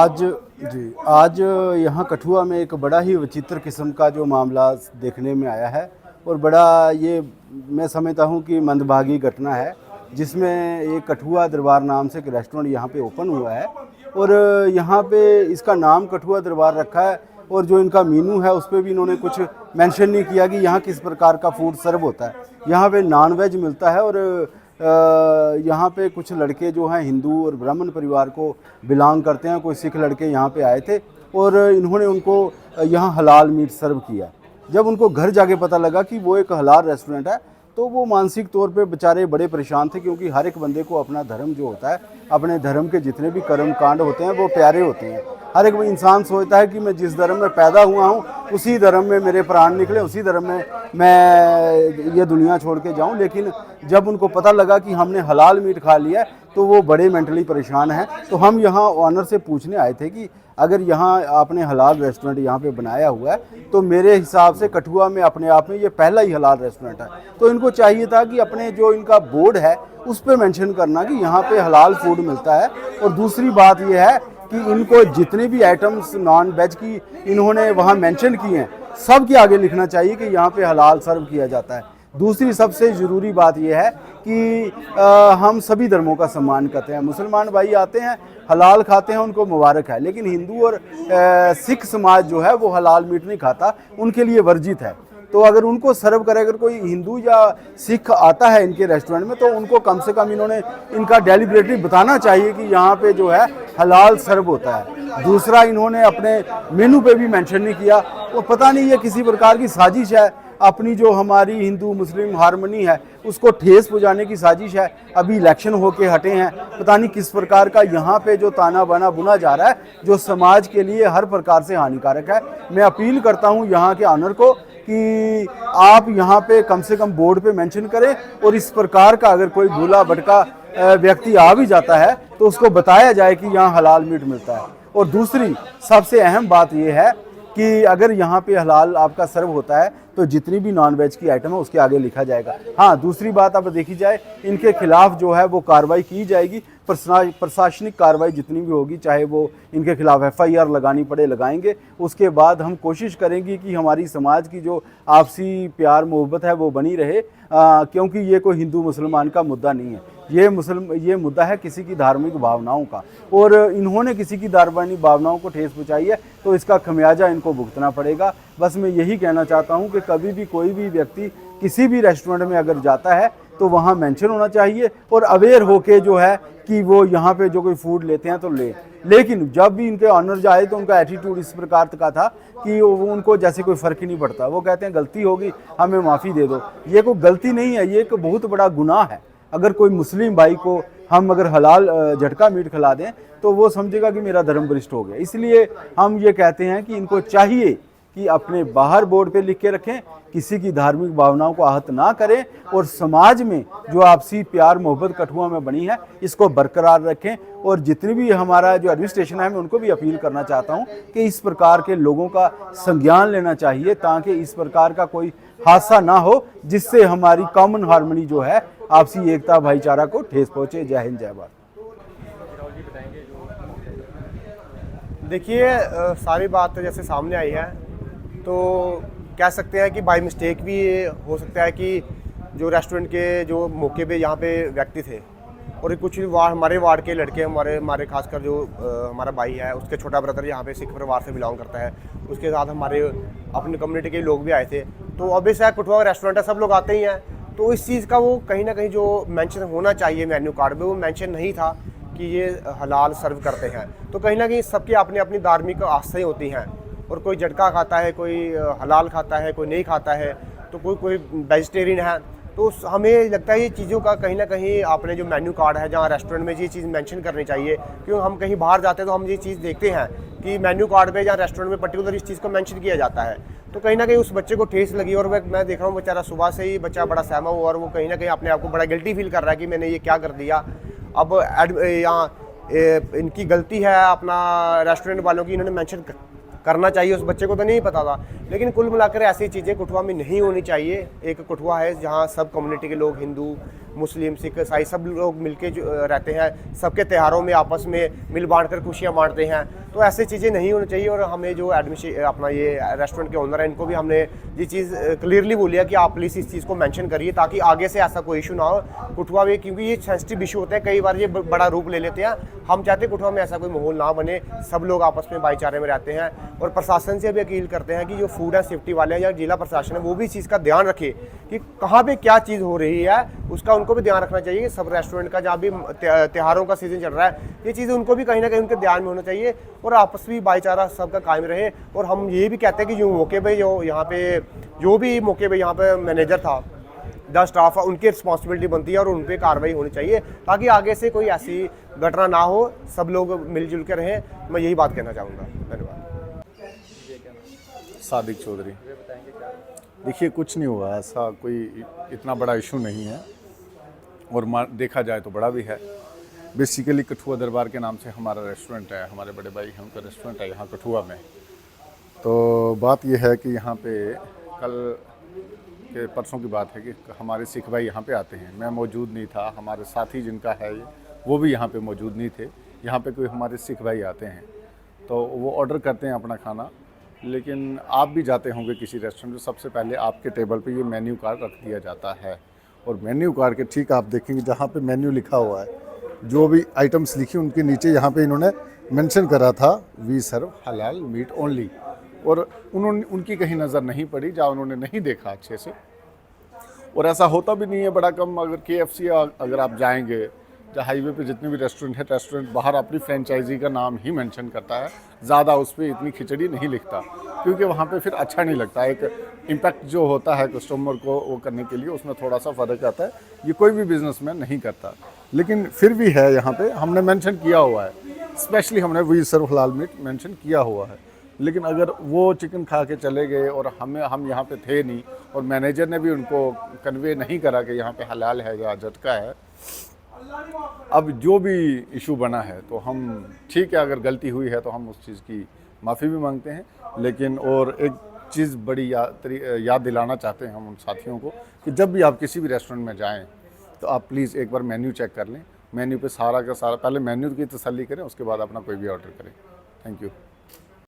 आज यहाँ कठुआ में एक बड़ा ही विचित्र किस्म का जो मामला देखने में आया है और बड़ा ये मैं समझता हूँ कि मंदभागी घटना है, जिसमें एक कठुआ दरबार नाम से एक रेस्टोरेंट यहाँ पे ओपन हुआ है और यहाँ पे इसका नाम कठुआ दरबार रखा है और जो इनका मेनू है उस पर भी इन्होंने कुछ मेंशन नहीं किया कि यहाँ किस प्रकार का फूड सर्व होता है। यहाँ पे नॉन वेज मिलता है और यहाँ पे कुछ लड़के जो हैं हिंदू और ब्राह्मण परिवार को बिलोंग करते हैं, कोई सिख लड़के यहाँ पे आए थे और इन्होंने उनको यहाँ हलाल मीट सर्व किया। जब उनको घर जाके पता लगा कि वो एक हलाल रेस्टोरेंट है तो वो मानसिक तौर पे बेचारे बड़े परेशान थे, क्योंकि हर एक बंदे को अपना धर्म जो होता है, अपने धर्म के जितने भी कर्म कांड होते हैं वो प्यारे होते हैं। हर एक इंसान सोचता है कि मैं जिस धर्म में पैदा हुआ हूँ उसी धर्म में मेरे प्राण निकले, उसी धर्म में मैं ये दुनिया छोड़ के जाऊँ। लेकिन जब उनको पता लगा कि हमने हलाल मीट खा लिया तो वो बड़े मेंटली परेशान हैं। तो हम यहाँ ऑनर से पूछने आए थे कि अगर यहाँ आपने हलाल रेस्टोरेंट यहाँ पे बनाया हुआ है तो मेरे हिसाब से कठुआ में अपने आप में ये पहला ही हलाल रेस्टोरेंट है, तो इनको चाहिए था कि अपने जो इनका बोर्ड है उस पर मेंशन करना कि यहाँ पे हलाल फूड मिलता है। और दूसरी बात ये है कि इनको जितने भी आइटम्स नॉन वेज की इन्होंने वहाँ मेंशन किए हैं सब के आगे लिखना चाहिए कि यहाँ पे हलाल सर्व किया जाता है। दूसरी सबसे ज़रूरी बात यह है कि हम सभी धर्मों का सम्मान करते हैं। मुसलमान भाई आते हैं हलाल खाते हैं, उनको मुबारक है, लेकिन हिंदू और सिख समाज जो है वो हलाल मीट नहीं खाता, उनके लिए वर्जित है। तो अगर उनको सर्व करे, अगर कोई हिंदू या सिख आता है इनके रेस्टोरेंट में तो उनको कम से कम इन्होंने इनका डेलिब्रेटली बताना चाहिए कि यहाँ पे जो है हलाल सर्व होता है। दूसरा, इन्होंने अपने मेनू पे भी मेंशन नहीं किया। वो पता नहीं ये किसी प्रकार की साजिश है, अपनी जो हमारी हिंदू मुस्लिम हारमोनी है उसको ठेस पहुँचाने की साजिश है। अभी इलेक्शन होके हटे हैं, पता नहीं किस प्रकार का यहाँ पे जो ताना बाना बुना जा रहा है जो समाज के लिए हर प्रकार से हानिकारक है। मैं अपील करता हूँ यहाँ के ऑनर को कि आप यहाँ पे कम से कम बोर्ड पे मेंशन करें और इस प्रकार का अगर कोई भूला भटका व्यक्ति आ भी जाता है तो उसको बताया जाए कि यहाँ हलाल मीट मिलता है। और दूसरी सबसे अहम बात यह है कि अगर यहाँ पे हलाल आपका सर्व होता है तो जितनी भी नॉन वेज की आइटम है उसके आगे लिखा जाएगा। हाँ, दूसरी बात अब देखी जाए, इनके खिलाफ जो है वो कार्रवाई की जाएगी, प्रशासनिक कार्रवाई जितनी भी होगी, चाहे वो इनके खिलाफ FIR लगानी पड़े लगाएंगे। उसके बाद हम कोशिश करेंगे कि हमारी समाज की जो आपसी प्यार मोहब्बत है वो बनी रहे, क्योंकि ये कोई हिंदू मुसलमान का मुद्दा नहीं है, ये मुद्दा है किसी की धार्मिक भावनाओं का, और इन्होंने किसी की धार्मिक भावनाओं को ठेस पहुँचाई है तो इसका खमियाजा इनको भुगतना पड़ेगा। बस मैं यही कहना चाहता हूँ कि कभी भी कोई भी व्यक्ति किसी भी रेस्टोरेंट में अगर जाता है तो वहाँ मेंशन होना चाहिए और अवेयर होके जो है कि वो यहाँ पे जो कोई फूड लेते हैं तो ले। लेकिन जब भी इनके ऑनर जाए तो उनका एटीट्यूड इस प्रकार का था कि वो उनको जैसे कोई फ़र्क ही नहीं पड़ता। वो कहते हैं गलती होगी, हमें माफ़ी दे दो। ये कोई गलती नहीं है, ये एक बहुत बड़ा गुनाह है। अगर कोई मुस्लिम भाई को हम अगर हलाल झटका मीट खिला दें तो वो समझेगा कि मेरा धर्म भ्रष्ट हो गया। इसलिए हम ये कहते हैं कि इनको चाहिए कि अपने बाहर बोर्ड पे लिख के रखें, किसी की धार्मिक भावनाओं को आहत ना करें और समाज में जो आपसी प्यार मोहब्बत कठुआ में बनी है इसको बरकरार रखें। और जितनी भी हमारा जो एडमिनिस्ट्रेशन है मैं उनको भी अपील करना चाहता हूं कि इस प्रकार के लोगों का संज्ञान लेना चाहिए ताकि इस प्रकार का कोई हादसा ना हो जिससे हमारी कॉमन हार्मनी जो है आपसी एकता भाईचारा को ठेस पहुँचे। जय हिंद, जय भारत। देखिए, सारी बात जैसे सामने आई है तो कह सकते हैं कि बाय मिस्टेक भी हो सकता है कि जो रेस्टोरेंट के जो मौके पे यहाँ पे व्यक्ति थे और कुछ हमारे वार्ड के लड़के, हमारे खासकर जो हमारा भाई है उसके छोटा ब्रदर यहाँ पे सिख परिवार से बिलोंग करता है, उसके साथ हमारे अपनी कम्युनिटी के लोग भी आए थे। तो ऑब्वियस है कठुआ रेस्टोरेंट है, सब लोग आते ही हैं, तो इस चीज़ का वो कहीं ना कहीं जो मेंशन होना चाहिए मेन्यू कार्ड पे वो मेंशन नहीं था कि ये हलाल सर्व करते हैं। तो कहीं ना कहीं सबकी अपनी अपनी धार्मिक आस्थाएं होती हैं और कोई झटका खाता है, कोई हलाल खाता है, कोई नहीं खाता है, तो कोई वेजिटेरियन है। तो हमें लगता है ये चीज़ों का कहीं ना कहीं आपने जो मेन्यू कार्ड है जहाँ रेस्टोरेंट में ये चीज़ मेंशन करनी चाहिए, क्योंकि हम कहीं बाहर जाते हैं तो हम ये चीज़ देखते हैं कि मेन्यू कार्ड पे या रेस्टोरेंट में पर्टिकुलर इस चीज़ को मेंशन किया जाता है। तो कहीं ना कहीं उस बच्चे को ठेस लगी और मैं देख रहा हूँ बेचारा सुबह से ही बच्चा बड़ा सहमा हुआ और वो कहीं ना कहीं अपने आप को बड़ा गिल्टी फील कर रहा है कि मैंने ये क्या कर दिया। अब यहाँ इनकी गलती है अपना रेस्टोरेंट वालों की, इन्होंने मेंशन करना चाहिए, उस बच्चे को तो नहीं पता था। लेकिन कुल मिलाकर ऐसी चीज़ें कठुआ में नहीं होनी चाहिए। एक कठुआ है जहाँ सब कम्युनिटी के लोग, हिंदू मुस्लिम, सिख, ईसाई सब लोग मिलके जो रहते हैं, सबके त्योहारों में आपस में मिल बांट कर खुशियाँ बांटते हैं। तो ऐसी चीज़ें नहीं होनी चाहिए। और हमें जो अपना ये रेस्टोरेंट के ओनर है, इनको भी हमने ये चीज़ क्लियरली बोली है कि आप प्लीज़ इस चीज़ को मेंशन करिए ताकि आगे से ऐसा कोई इशू ना हो कठुआ में, क्योंकि ये सेंसिटिव इशू होता है, कई बार ये बड़ा रूप ले लेते हैं। हम चाहते हैं कठुआ में ऐसा कोई माहौल ना बने, सब लोग आपस में भाईचारे में रहते हैं। और प्रशासन से भी अपील करते हैं कि जो फूड एंड सेफ्टी वाले हैं या जिला प्रशासन है, वो भी इस चीज़ का ध्यान रखे कि कहाँ पे क्या चीज़ हो रही है, उसका उनको भी ध्यान रखना चाहिए। सब रेस्टोरेंट का जहाँ भी त्योहारों का सीज़न चल रहा है, ये चीज़ें उनको भी कहीं ना कहीं उनके ध्यान में होना चाहिए और आपस में भाईचारा सबका कायम रहे। और हम ये भी कहते हैं कि जो मौके पे जो भी मौके पे यहाँ पे मैनेजर था, द स्टाफ, उनकी रिस्पॉन्सिबिलिटी बनती है और उन पर कार्रवाई होनी चाहिए ताकि आगे से कोई ऐसी घटना ना हो, सब लोग मिलजुल के रहें। मैं यही बात कहना चाहूँगा। धन्यवाद। सादिक चौधरी। देखिए, कुछ नहीं हुआ, ऐसा कोई इतना बड़ा इशू नहीं है और देखा जाए तो बड़ा भी है। बेसिकली कठुआ दरबार के नाम से हमारा रेस्टोरेंट है, हमारे बड़े भाई हैं उनका रेस्टोरेंट है यहाँ कठुआ में। तो बात यह है कि यहाँ पे कल के परसों की बात है कि हमारे सिख भाई यहाँ पे आते हैं। मैं मौजूद नहीं था, हमारे साथी जिनका है ये, वो भी यहाँ पे मौजूद नहीं थे। यहाँ पे कोई हमारे सिख भाई आते हैं तो वो ऑर्डर करते हैं अपना खाना। लेकिन आप भी जाते होंगे किसी रेस्टोरेंट में, सबसे पहले आपके टेबल पे ये मेन्यू कार्ड रख दिया जाता है और मेन्यू कार्ड के ठीक आप देखेंगे जहाँ पे मेन्यू लिखा हुआ है, जो भी आइटम्स लिखी उनके नीचे यहाँ पे इन्होंने मेंशन करा था वी सर्व हलाल मीट ओनली। और उनकी कहीं नज़र नहीं पड़ी, जहाँ उन्होंने नहीं देखा अच्छे से। और ऐसा होता भी नहीं है बड़ा कम। अगर KFC अगर आप जाएंगे, जहाँ हाईवे पे जितने भी रेस्टोरेंट है, रेस्टोरेंट बाहर अपनी फ्रेंचाइजी का नाम ही मेंशन करता है, ज़्यादा उस पर इतनी खिचड़ी नहीं लिखता, क्योंकि वहाँ पे फिर अच्छा नहीं लगता। एक इम्पैक्ट जो होता है कस्टमर को वो करने के लिए, उसमें थोड़ा सा फ़र्क आता है। ये कोई भी बिजनेसमैन नहीं करता, लेकिन फिर भी है यहाँ पे हमने मेंशन किया हुआ है, स्पेशली हमने वी सर्व हलाल मीट मेंशन किया हुआ है। लेकिन अगर वो चिकन खा के चले गए और हम यहाँ पे थे नहीं और मैनेजर ने भी उनको कन्वे नहीं करा कि यहाँ पे हलाल है या झटका है, अब जो भी इशू बना है तो हम ठीक है, अगर गलती हुई है तो हम उस चीज़ की माफ़ी भी मांगते हैं। लेकिन और एक चीज़ बड़ी याद दिलाना चाहते हैं हम उन साथियों को कि जब भी आप किसी भी रेस्टोरेंट में जाएं तो आप प्लीज़ एक बार मेन्यू चेक कर लें। मेन्यू पे सारा का सारा, पहले मेन्यू की तसल्ली करें, उसके बाद अपना कोई भी ऑर्डर करें। Thank you.